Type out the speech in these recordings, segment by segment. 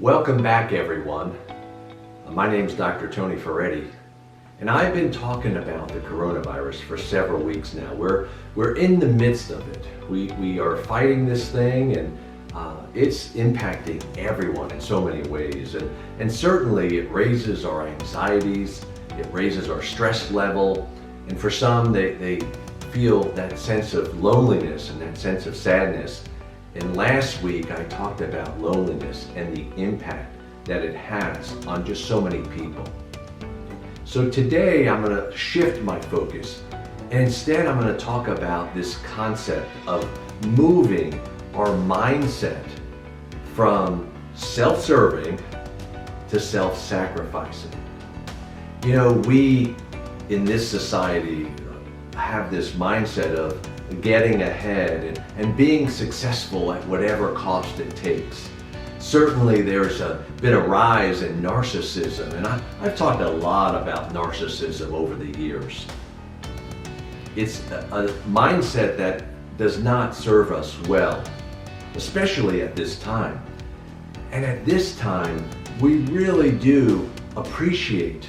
Welcome back, everyone. My name's Dr. Tony Ferretti, and I've been talking about the coronavirus for several weeks now. We're in the midst of it. We are fighting this thing, and it's impacting everyone in so many ways. And certainly it raises our anxieties, it raises our stress level, and for some they feel that sense of loneliness and that sense of sadness. And last week I talked about loneliness and the impact that it has on just so many people. So today I'm going to shift my focus, and instead I'm going to talk about this concept of moving our mindset from self-serving to self-sacrificing. You know, we in this society have this mindset of getting ahead and being successful at whatever cost it takes. Certainly there's been a rise in narcissism, and I've talked a lot about narcissism over the years. It's a mindset that does not serve us well, especially at this time. And at this time, we really do appreciate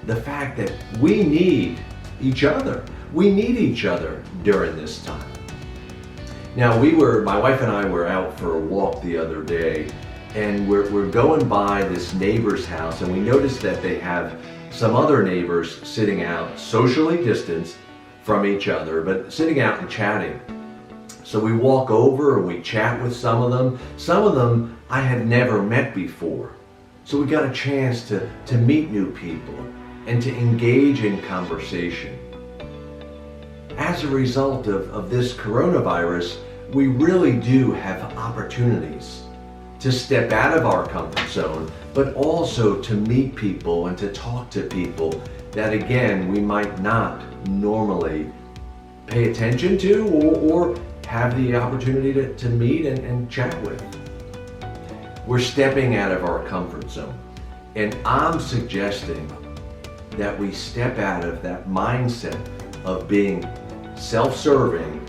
the fact that we need each other. We need each other during this time. Now my wife and I were out for a walk the other day, and we're going by this neighbor's house, and we noticed that they have some other neighbors sitting out, socially distanced from each other, but sitting out and chatting. So we walk over and we chat with some of them. Some of them I had never met before. So we got a chance to meet new people and to engage in conversation. As a result of this coronavirus, we really do have opportunities to step out of our comfort zone, but also to meet people and to talk to people that, again, we might not normally pay attention to or have the opportunity to meet and chat with. We're stepping out of our comfort zone, and I'm suggesting that we step out of that mindset of being self-serving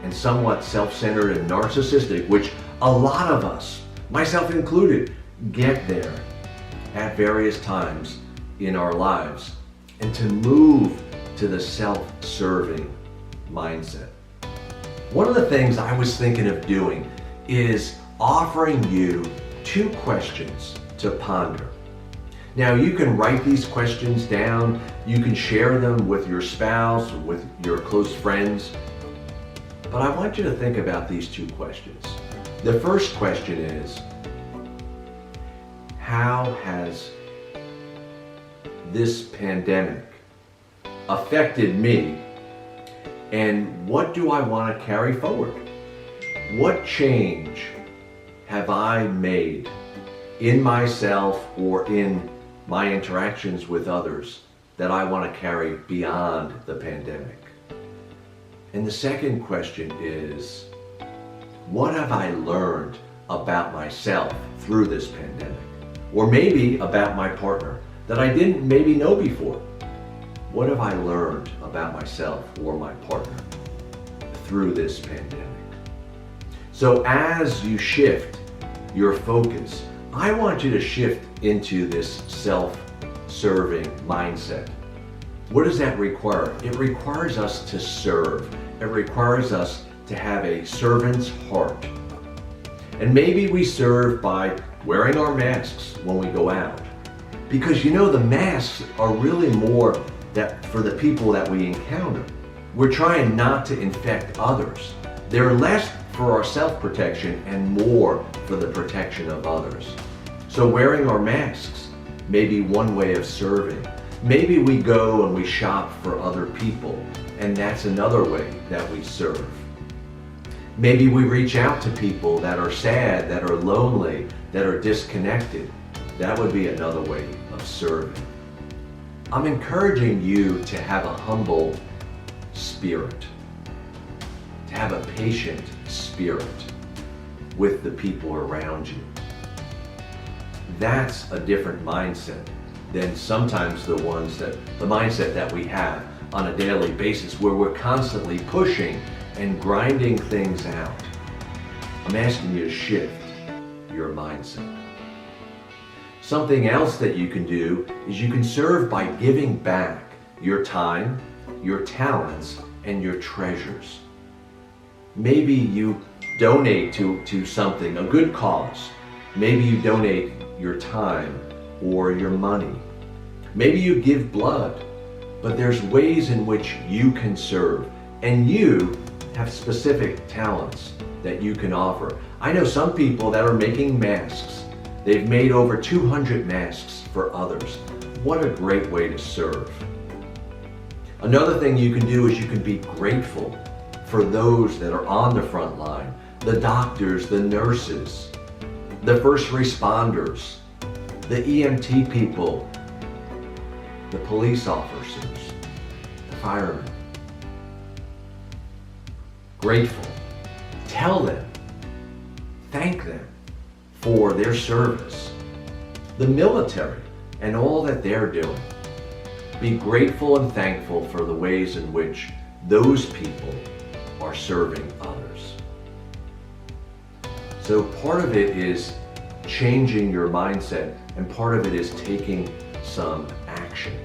and somewhat self-centered and narcissistic, which a lot of us, myself included, get there at various times in our lives, and to move to the self-serving mindset. One of the things I was thinking of doing is offering you 2 questions to ponder. Now, you can write these questions down, you can share them with your spouse, with your close friends, but I want you to think about these 2 questions. The first question is, how has this pandemic affected me, and what do I want to carry forward? What change have I made in myself or in my interactions with others that I want to carry beyond the pandemic? And the second question is, what have I learned about myself through this pandemic? Or maybe about my partner that I didn't maybe know before. What have I learned about myself or my partner through this pandemic? So as you shift your focus, I want you to shift into this self-serving mindset. What does that require? It requires us to serve. It requires us to have a servant's heart. And maybe we serve by wearing our masks when we go out. Because you know, the masks are really more that for the people that we encounter. We're trying not to infect others. They're less for our self-protection and more for the protection of others. So wearing our masks may be one way of serving. Maybe we go and we shop for other people, and that's another way that we serve. Maybe we reach out to people that are sad, that are lonely, that are disconnected. That would be another way of serving. I'm encouraging you to have a humble spirit, to have a patient spirit with the people around you. That's a different mindset than sometimes the mindset that we have on a daily basis, where we're constantly pushing and grinding things out. I'm asking you to shift your mindset. Something else that you can do is you can serve by giving back your time, your talents, and your treasures. Maybe you donate to something, a good cause. Maybe you donate your time or your money. Maybe you give blood. But there's ways in which you can serve, and you have specific talents that you can offer. I know some people that are making masks. They've made over 200 masks for others. What a great way to serve. Another thing you can do is you can be grateful for those that are on the front line, the doctors, the nurses, the first responders, the EMT people, the police officers, the firemen. Grateful. Tell them, thank them for their service. The military and all that they're doing. Be grateful and thankful for the ways in which those people are serving others. So part of it is changing your mindset, and part of it is taking some action.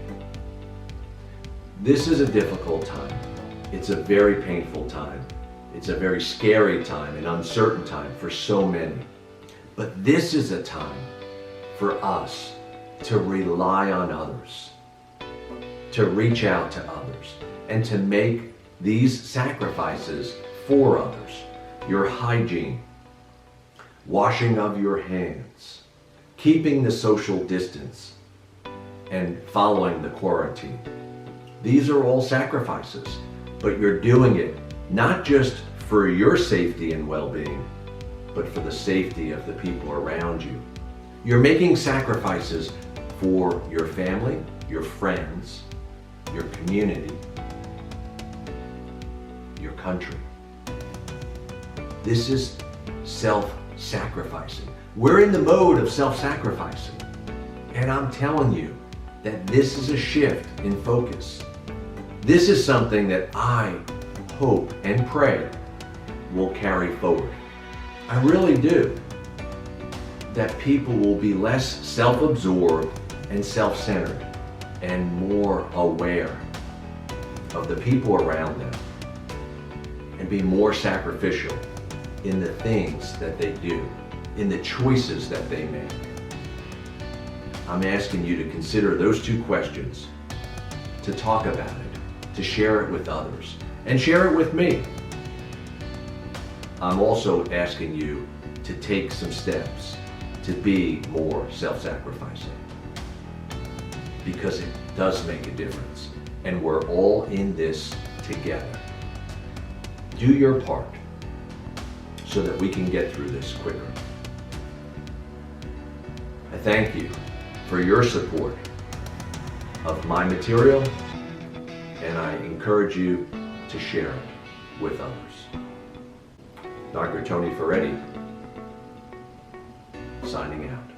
This is a difficult time. It's a very painful time. It's a very scary time, an uncertain time for so many. But this is a time for us to rely on others, to reach out to others, and to make these sacrifices for others. Your hygiene, washing of your hands, keeping the social distance, and following the quarantine. These are all sacrifices, but you're doing it not just for your safety and well-being, but for the safety of the people around you. You're making sacrifices for your family, your friends, your community, your country. This is self-sacrificing. We're in the mode of self-sacrificing. And I'm telling you that this is a shift in focus. This is something that I hope and pray will carry forward. I really do. That people will be less self-absorbed and self-centered and more aware of the people around them and be more sacrificial in the things that they do, in the choices that they make. I'm asking you to consider those two questions, to talk about it, to share it with others, and share it with me. I'm also asking you to take some steps to be more self-sacrificing, because it does make a difference, and we're all in this together. Do your part so that we can get through this quicker. I thank you for your support of my material, and I encourage you to share it with others. Dr. Tony Ferretti, signing out.